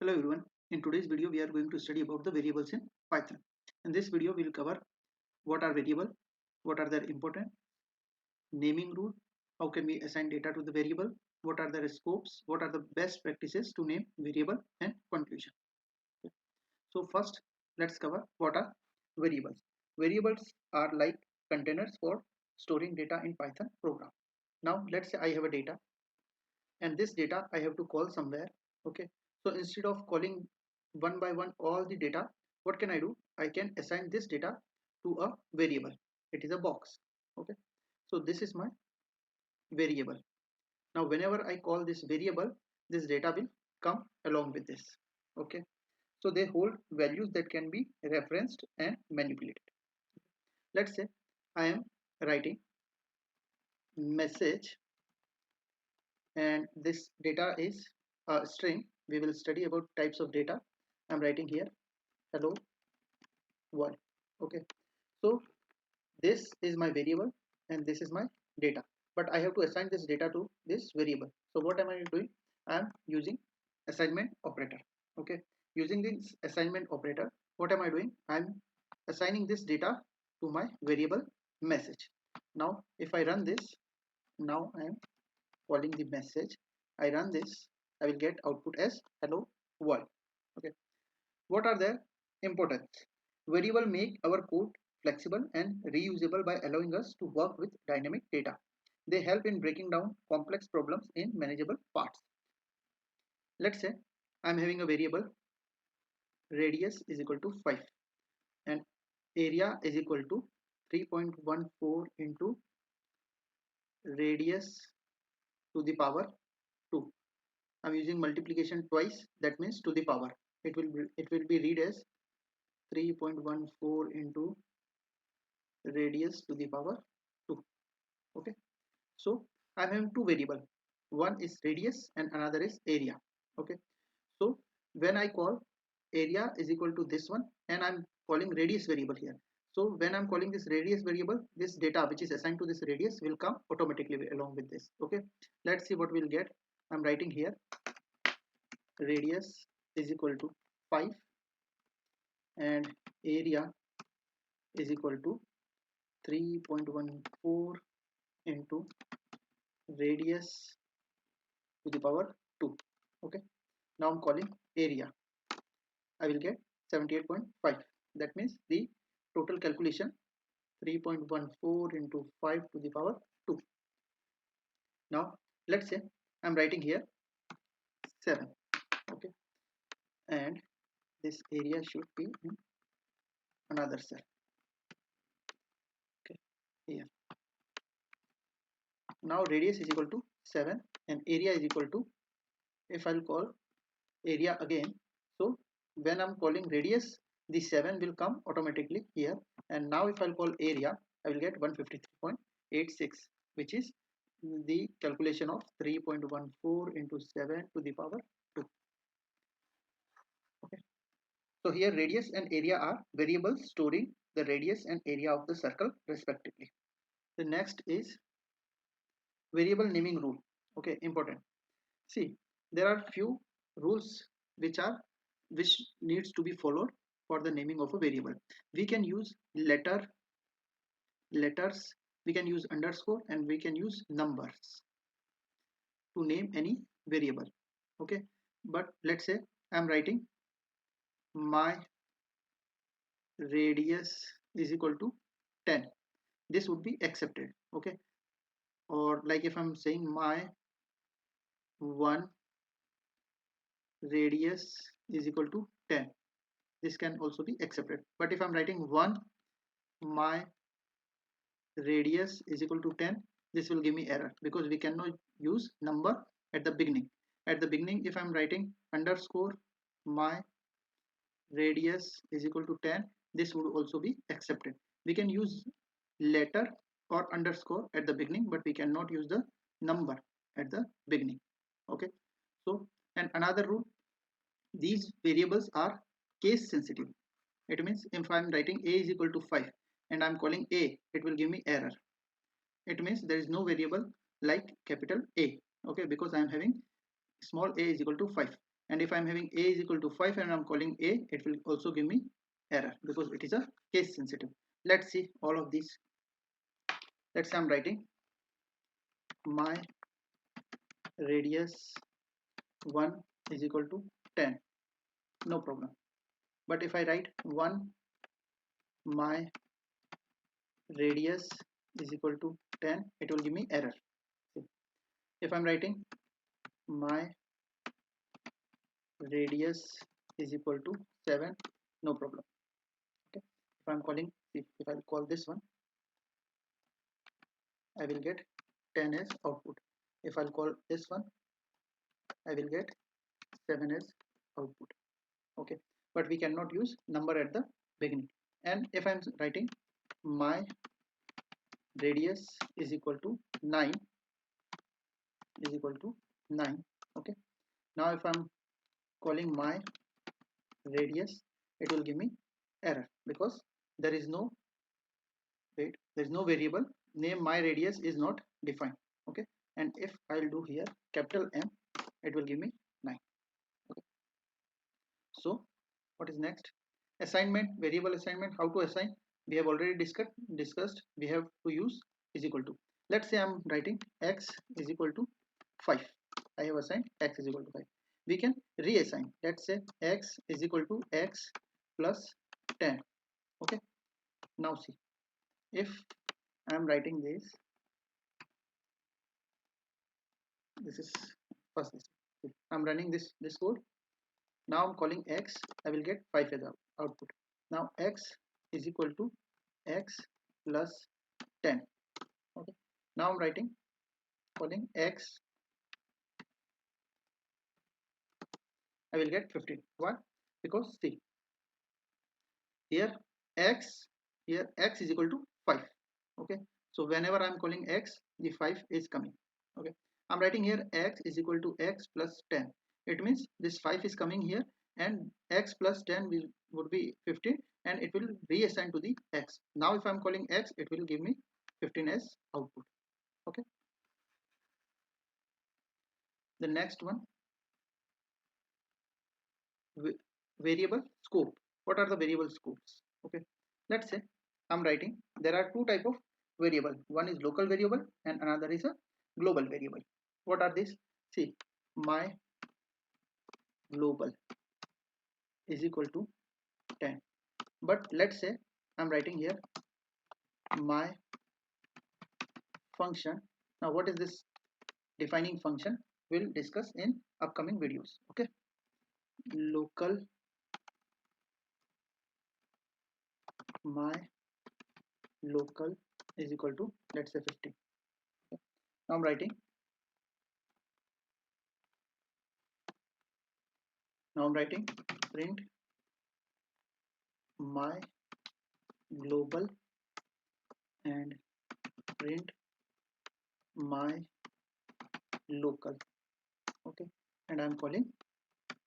Hello everyone. In today's video, we are going to study about the variables in Python. In this video, we will cover what are variable, what are their important, naming rule, how can we assign data to the variable, what are their scopes, what are the best practices to name variable, and conclusion. Okay. So first, let's cover what are variables. Variables are like containers for storing data in Python program. Now let's say I have a data and this data I have to call somewhere. Okay, so instead of calling one by one all the data, what can I do? I can assign this data to a variable. It is a box. Okay, so this is my variable. Now whenever I call this variable, this data will come along with this. Okay, so they hold values that can be referenced and manipulated. Let's say I am writing message and this data is a string. We will study about types of data. I'm writing here hello world. Okay, so this is my variable and this is my data, but I have to assign this data to this variable. So what am I doing? I am using assignment operator. Okay, using this assignment operator, what am I doing? I'm assigning this data to my variable message. Now if I run this, now I am calling the message. I run this, I will get output as hello world. Okay, what are their importance? Variable make our code flexible and reusable by allowing us to work with dynamic data. They help in breaking down complex problems in manageable parts. Let's say I'm having a variable radius is equal to 5 and area is equal to 3.14 into radius to the power 2. I'm using multiplication twice, that means to the power. It will be read as 3.14 into radius to the power 2. Okay, so I'm having two variable. One is radius and another is area. Okay, so when I call area is equal to this one and I'm calling radius variable here. So when I'm calling this radius variable, this data which is assigned to this radius will come automatically along with this. Okay, let's see what we'll get. I'm writing here radius is equal to 5 and area is equal to 3.14 into radius to the power 2. Okay, now I'm calling area. I will get 78.5. That means the total calculation 3.14 into 5 to the power 2. Now let's say I'm writing here 7. Okay, and this area should be in another cell. Okay, here. Now radius is equal to 7 and area is equal to, if I'll call area again, so when I'm calling radius, the 7 will come automatically here, and now if I'll call area, I will get 153.86, which is the calculation of 3.14 into 7 to the power 2. Okay, so here radius and area are variables storing the radius and area of the circle respectively. The next is variable naming rule. Okay, important. See, there are few rules which needs to be followed for the naming of a variable. We can use letters, we can use underscore, and we can use numbers to name any variable. Okay, but let's say I'm writing my radius is equal to 10. This would be accepted. Okay, or like if I'm saying my one radius is equal to 10, this can also be accepted. But if I'm writing 1 my radius is equal to 10, this will give me error because we cannot use number at the beginning. At the beginning, if I'm writing underscore my radius is equal to 10, this would also be accepted. We can use letter or underscore at the beginning, but we cannot use the number at the beginning. Okay, so and another rule, these variables are case sensitive. It means if I'm writing a is equal to 5 and I'm calling a, it will give me error. It means there is no variable like capital A. Okay, because I am having small a is equal to 5, and if I'm having a is equal to 5 and I'm calling a, it will also give me error because it is a case sensitive. Let's see all of these. Let's say I'm writing my radius 1 is equal to 10, no problem. But if I write 1 my radius is equal to 10, it will give me error. If I'm writing my radius is equal to 7, no problem. Okay, if I'm calling, if I call this one, I will get 10 as output. If I'll call this one, I will get 7 as output. Okay, but we cannot use number at the beginning. And if I'm writing my radius is equal to 9 is equal to 9. Okay, now if I'm calling my radius, it will give me error because there is no there is no variable name my radius is not defined. Okay, and if I'll do here capital M, it will give me 9. Okay, so what is next? Assignment, variable assignment. How to assign? We have already discussed. We have to use is equal to. Let's say I'm writing x is equal to 5. I have assigned x is equal to 5. We can reassign. Let's say x is equal to x plus 10. Okay, now see, if I am writing this is first this. I'm running this code. Now I'm calling x, I will get 5 as output. Now x is equal to x plus 10. Okay, now I'm writing calling x, I will get 15. Why? Because see, here x, here x is equal to 5. Okay, so whenever I'm calling x, the 5 is coming. Okay, I'm writing here x is equal to x plus 10. It means this 5 is coming here and x plus 10 would be 15 and it will reassign to the x. Now if I'm calling x, it will give me 15 as output. Okay, the next one, variable scope. What are the variable scopes? Okay, let's say I'm writing there are two type of variable. One is local variable and another is a global variable. What are these? See, my global is equal to 10, but let's say I'm writing here my function. Now what is this defining function? We'll discuss in upcoming videos. Okay, local my local is equal to, let's say, 50. Okay. Now I'm writing print my global and print my local. Okay, and I'm calling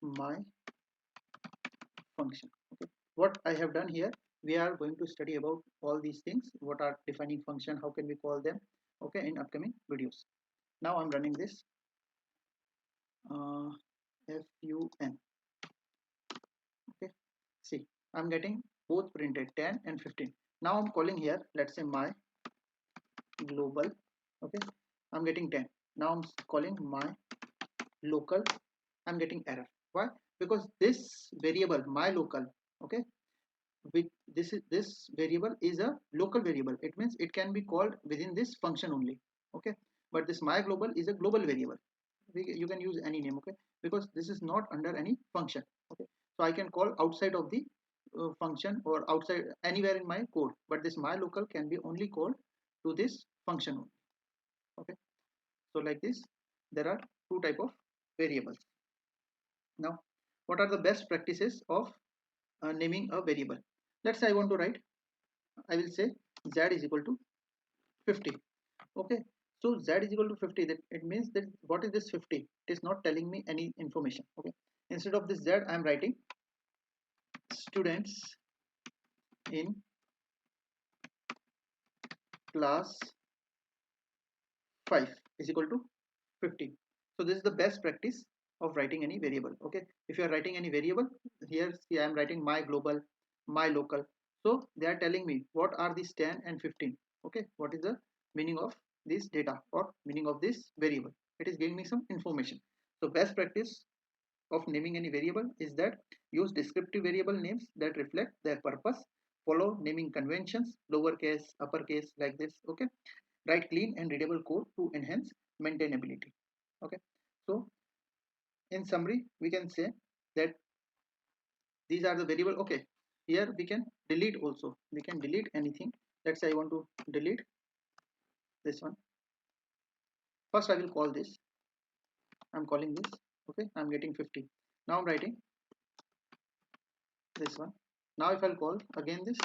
my function. Okay, what I have done here, we are going to study about all these things, what are defining function, how can we call them, okay, in upcoming videos. Now I'm running this fun. Okay, see, I'm getting both printed 10 and 15. Now I'm calling here, let's say my global. Okay, I'm getting 10. Now I'm calling my local, I'm getting error. Why? Because this variable my local, okay, with this variable is a local variable. It means it can be called within this function only. Okay, but this my global is a global variable. You can use any name. Okay, because this is not under any function. Okay, so I can call outside of the function or outside anywhere in my code, but this my local can be only called to this function only. Okay, so like this there are two type of variables. Now what are the best practices of naming a variable? Let's say I want to write, I will say z is equal to 50. Okay, so z is equal to 50, that it means that what is this 50? It is not telling me any information. Okay, instead of this z I am writing students in class 5 is equal to 50. So this is the best practice of writing any variable. Okay, if you are writing any variable, here see I am writing my global, my local. So they are telling me what are these 10 and 15. Okay, what is the meaning of this data or meaning of this variable? It is giving me some information. So best practice of naming any variable is that use descriptive variable names that reflect their purpose, follow naming conventions, lowercase, uppercase, like this. Okay, write clean and readable code to enhance maintainability. Okay, so in summary we can say that these are the variable. Okay, here we can delete also, we can delete anything. Let's say I want to delete this one. First I will call this, I'm calling this. Okay, I'm getting 50. Now I'm writing this one. Now if I'll call again this,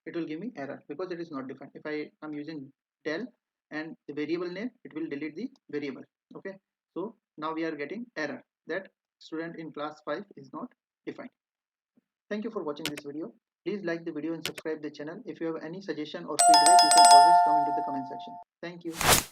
it will give me error because it is not defined. If I am using del and the variable name, it will delete the variable. Okay, so now we are getting error that student in class 5 is not defined. Thank you for watching this video. Please like the video and subscribe the channel. If you have any suggestion or feedback, you can always come into the comment section. Thank you.